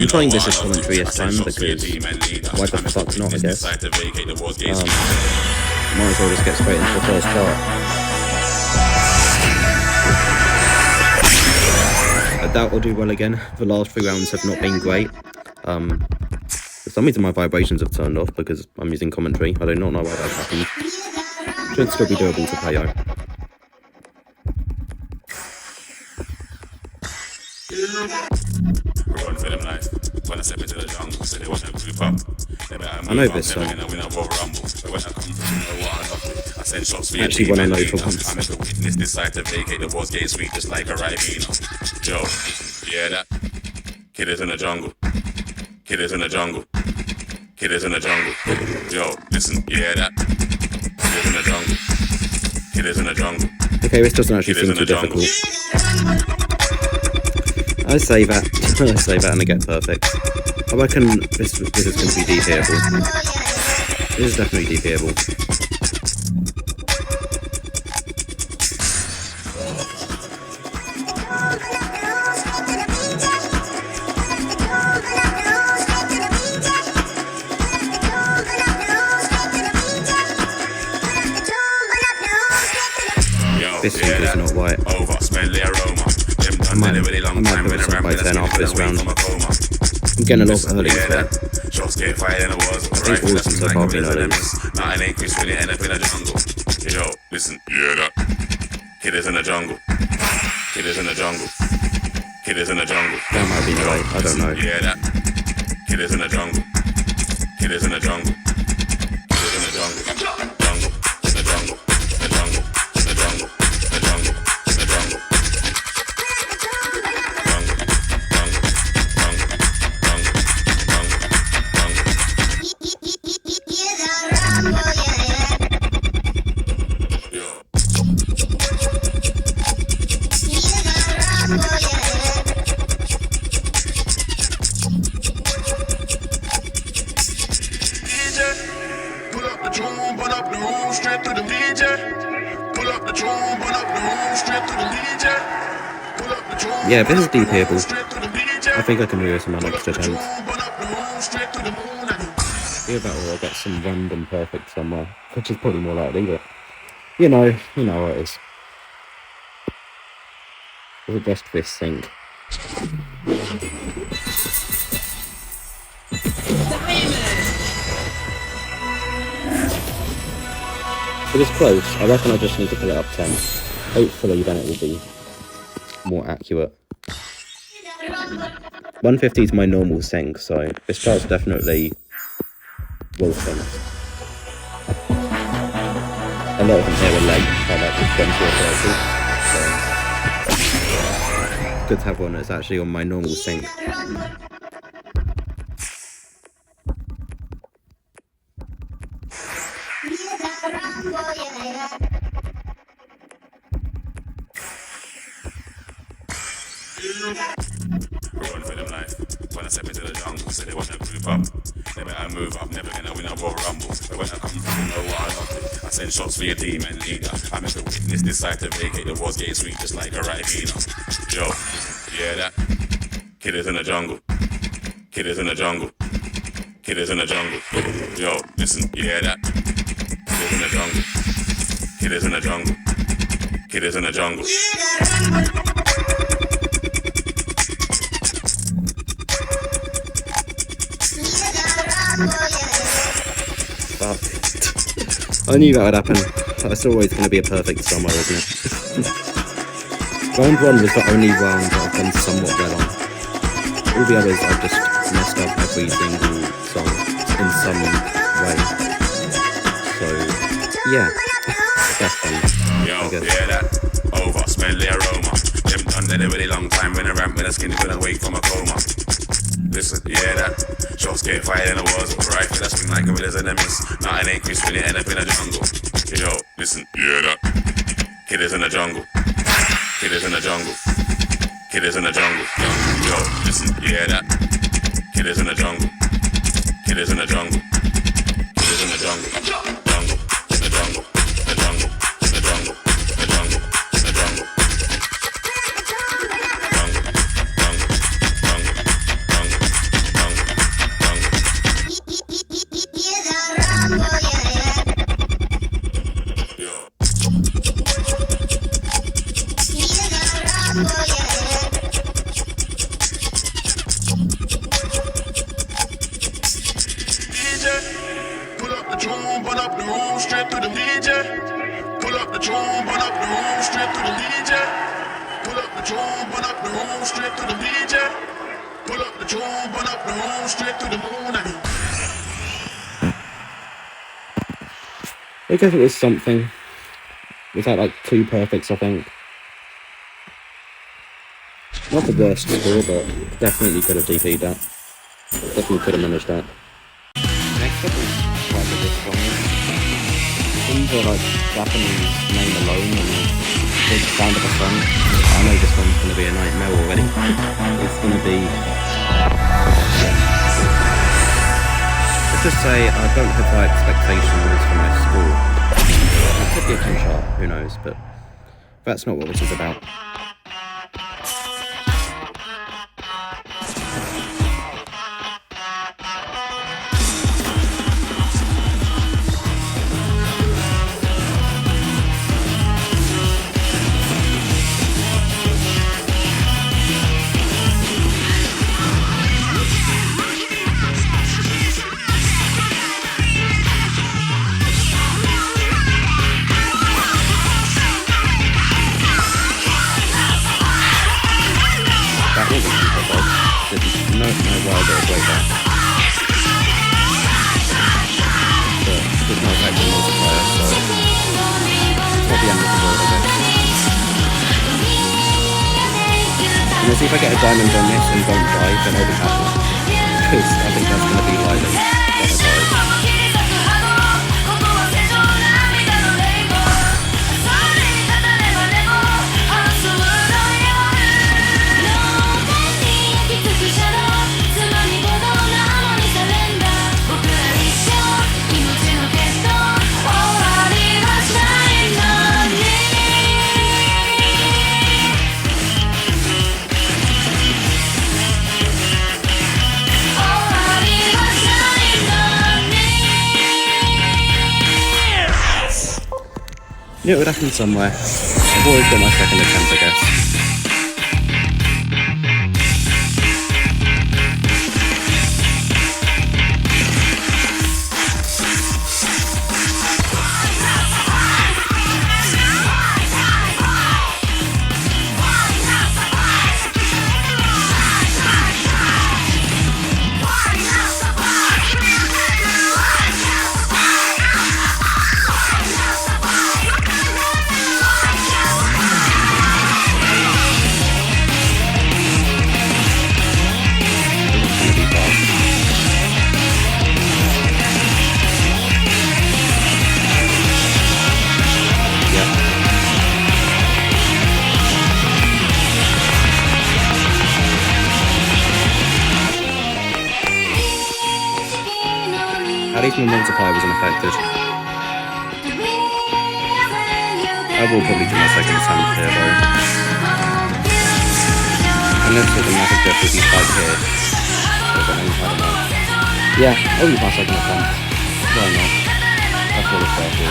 trying this as commentary this time because why the fuck not, I guess. Might as well just get straight into the first part. I doubt I'll do well again. The last 3 rounds have not been great. For some reason my vibrations have turned off because I'm using commentary. I do not know why that happened. Should still be doable to play though. I know this song. Actually, when I know for once. Kid is in the jungle. Kid is in the jungle. Kid is in the jungle. Yo, listen, you hear that? Kid is in the jungle. Kid is in the jungle. Okay, this doesn't actually seem too difficult. I say that. I say that and I get perfect. I reckon this is going to be DPable. This is definitely DPable. This thing is not right. I might put this up by 10 after this round. I'm getting a lot early as well. I think all of them so far have been early. Yo, listen, yeah, that kid is in the jungle. Kid is in the jungle. Kid is in the jungle. That might be right, I don't know. Yeah, that kid is in the jungle. Kid is in the jungle. Kid is in the jungle. Jungle. In the jungle. The jungle. The jungle. The jungle. The jungle. Yeah, this is DPable. I think I can move this in my next attempt. Either that or I'll get some random perfect somewhere, which is probably more likely, but you know how it is. We'll best this sync. It is close. I reckon I just need to put it up 10. Hopefully then it will be more accurate. 150 is my normal sync, so this chart's definitely will sync. A lot of them here are late, like 20 or 30. So good to have one that's actually on my normal sync. Rolling for them life. When I step into the jungle, say they wanna group up. They better move up, never gonna win a Royal Rumble. But when I come through, you know what I love it. I send shots for your team and leader. I make the witness decide to vacate the walls, get sweet just like a Ribena. Yo, you hear that? Kid is in the jungle. Kid is in the jungle. Kid is in the jungle. Yo, listen, you hear that? Kid is in the jungle. Kid is in the jungle. Kid is in the jungle. I knew that would happen. That's always going to be a perfect somewhere, isn't it? Round 1 was the only round I've done somewhat well on. All the others I've just messed up every single song in some way. So, yeah, that's fun. Yo, yeah, that over, smell the aroma. Them done that a really long time when I ramp with a skin couldn't wake from a coma. Listen, yeah, that shots get fired in the walls. Right, for that swing like a village enemies. Nothing ain't Chris when you end up in a jungle. Yo, listen, yeah, that kid is in the jungle. Kid is in the jungle. Kid is in the jungle. Yo, listen, yeah, that kid is in the jungle. Kid is in the jungle. Kid is in the jungle. Jungle, in the jungle. The jungle, the jungle, the jungle, the jungle. straight through the DJ. Pull up the tune, burn up the room, straight through the DJ. Pull up the tune, burn up the room, straight through the DJ. Pull up the tune, burn up the room, straight through the moon. I guess it was something. Was that like 2 perfects, I think? Not the worst score, but definitely could have DP'd that. Definitely could have managed that. Next up is quite a bit song. These are like Japanese name alone and big sound of a song. I know this one's going to be a nightmare already. It's going to be... Let's just say I don't have high expectations for my score. It could be a 10 sharp, who knows, but that's not what this is about. No wild or way back. But there's no effect on multiplier, so it's not the end of the world, I guess. And let's see if I get a diamond on this and don't die, then I'll be happy. Because I think that's going to be likely that I die. It would happen somewhere. I've always got my second attempt, I guess. At least my multiplier wasn't affected. I will probably do my second attempt here though. Unless there's a massive difficulty spike here. I don't know. Yeah, I'll use my second attempt. Why not? That's what it's there for.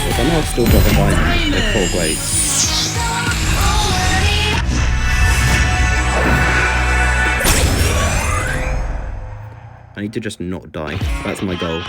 But somehow I've still got the diamond at 4 grades. I need to just not die. That's my goal.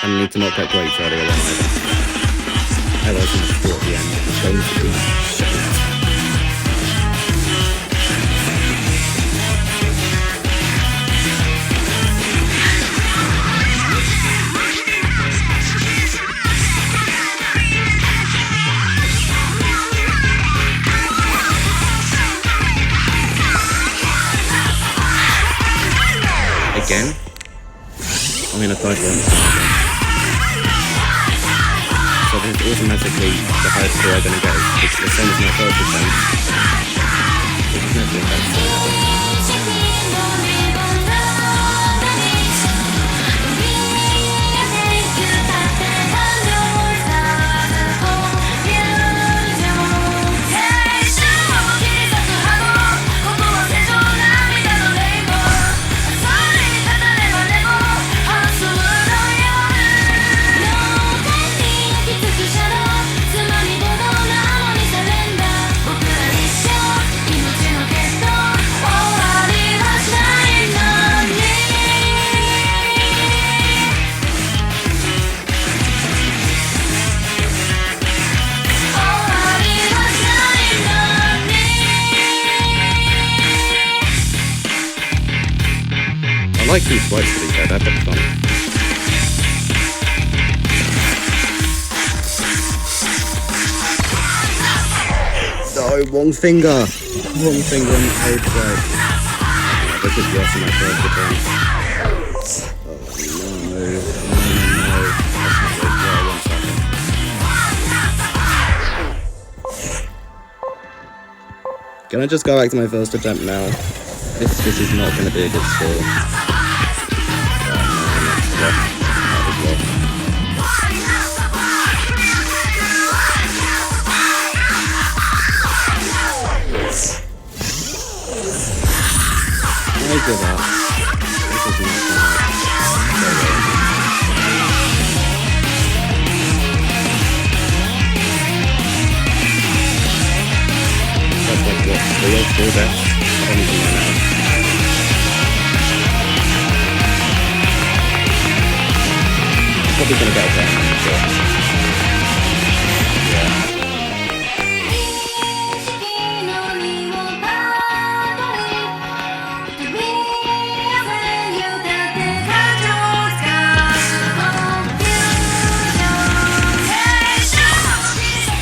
And I need to not get greats earlier on either. Otherwise I'm just at the end. It's going to be shit. Again? I mean, I've died once now again. So this is automatically the highest score I'm going to get. It's the same as my first attempt. Which is never the best score ever. like these sprites to be fair, they're pretty fun. No, wrong finger! Wrong finger on the code sprite. This is worse than my first attempt. Oh no, Can I just go back to my first attempt now? This is not going to be a good score. I give up. This is not going to go well. That's like what, 3 or 4 deaths? I don't even know now. Probably gonna get a down, but yeah.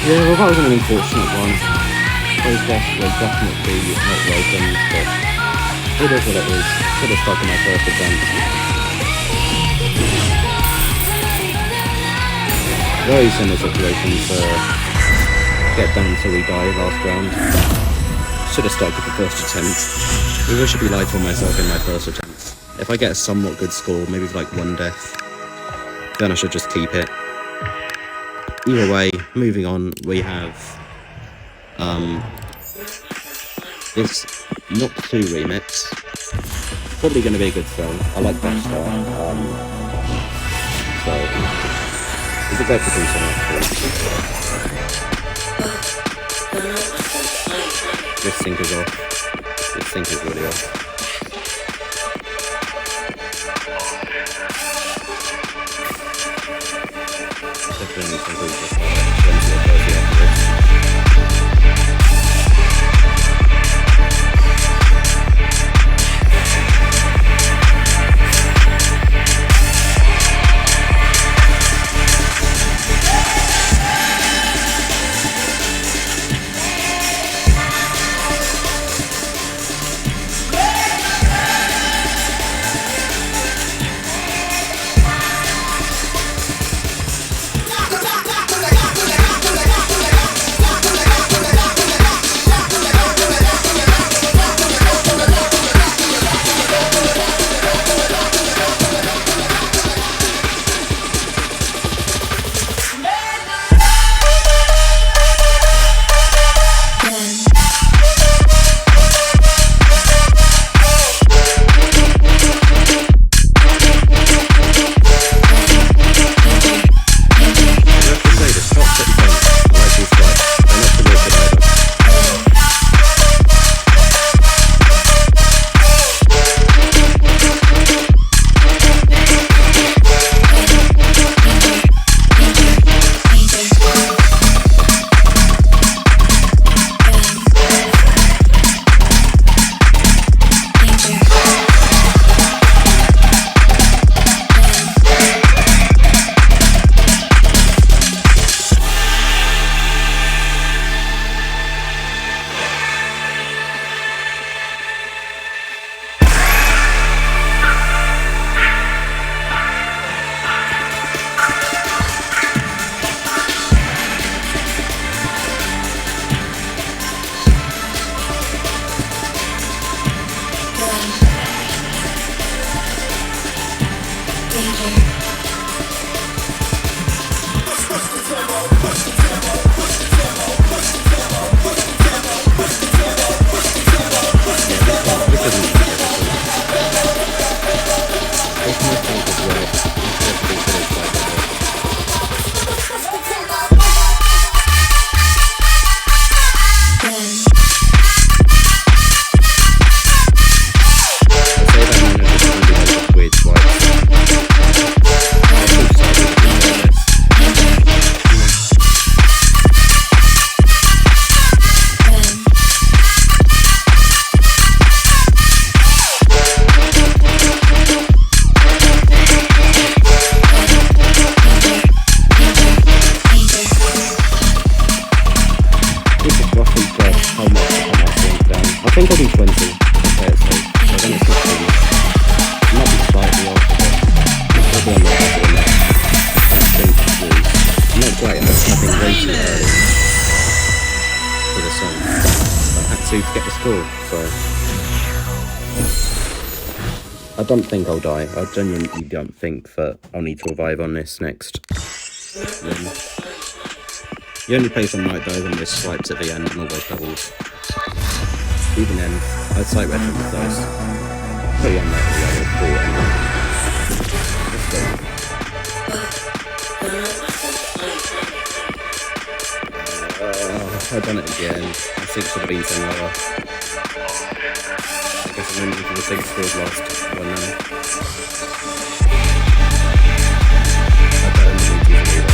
Yeah, well that was an unfortunate one. Those deaths were definitely not welcome, but it is what it is. Should have stuck in my first attempt. Very similar situation to get down until we die last round. Should have stuck with the first attempt. Maybe I should be light on myself in my first attempt. If I get a somewhat good score, maybe with like 1 death, then I should just keep it. Either way, moving on, we have this Knock 2 remix. Probably going to be a good song. I like that start. So it's a great producer actually. This sync is off. This sync is really off. Definitely some good stuff. way too early for the song. I had to get the score, so I don't think I'll die. I genuinely don't think that I'll need to revive on this next run. The only place I might die on this swipes at the end and always doubles. Even then, I'd sight red from those. Pretty unlikely I would fall anyway. Let's go. I've done it again. I think should have been 10 lower. I guess I'm moving to the 6 scores last one now. I better move to the leader.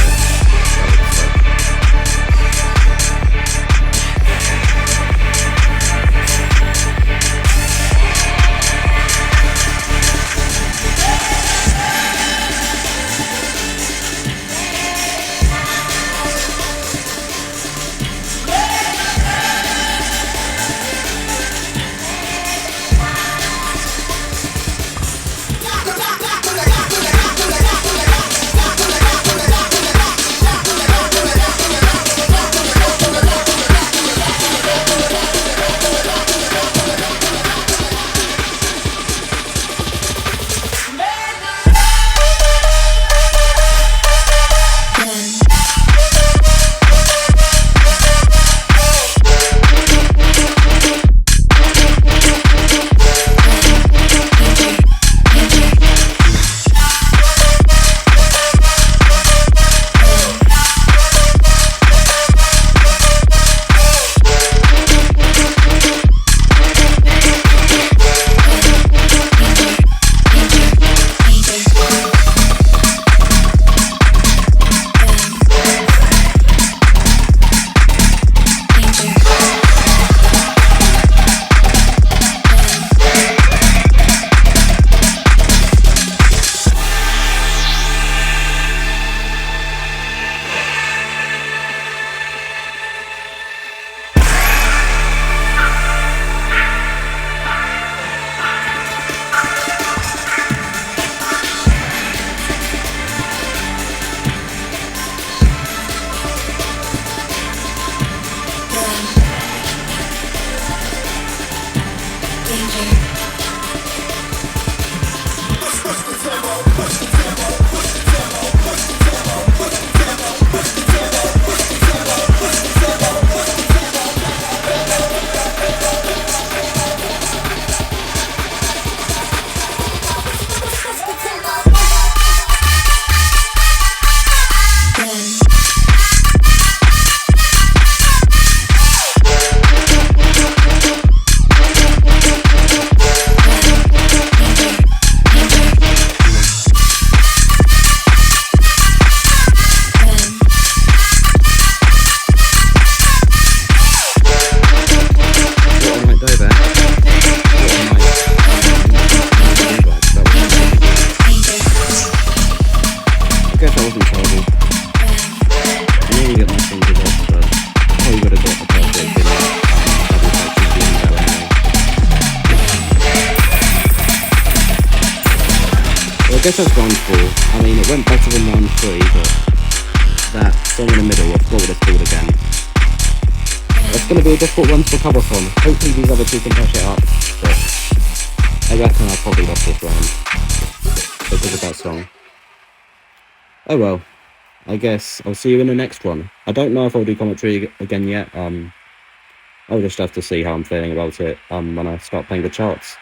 I guess that's round 4. I mean, it went better than round 3, but that song in the middle, I forgot what it's called again. It's going to be a difficult one to recover from. Hopefully these other two can push it up, but I reckon I probably lost this round because of that song. Oh well, I guess I'll see you in the next one. I don't know if I'll do commentary again yet. I'll just have to see how I'm feeling about it when I start playing the charts.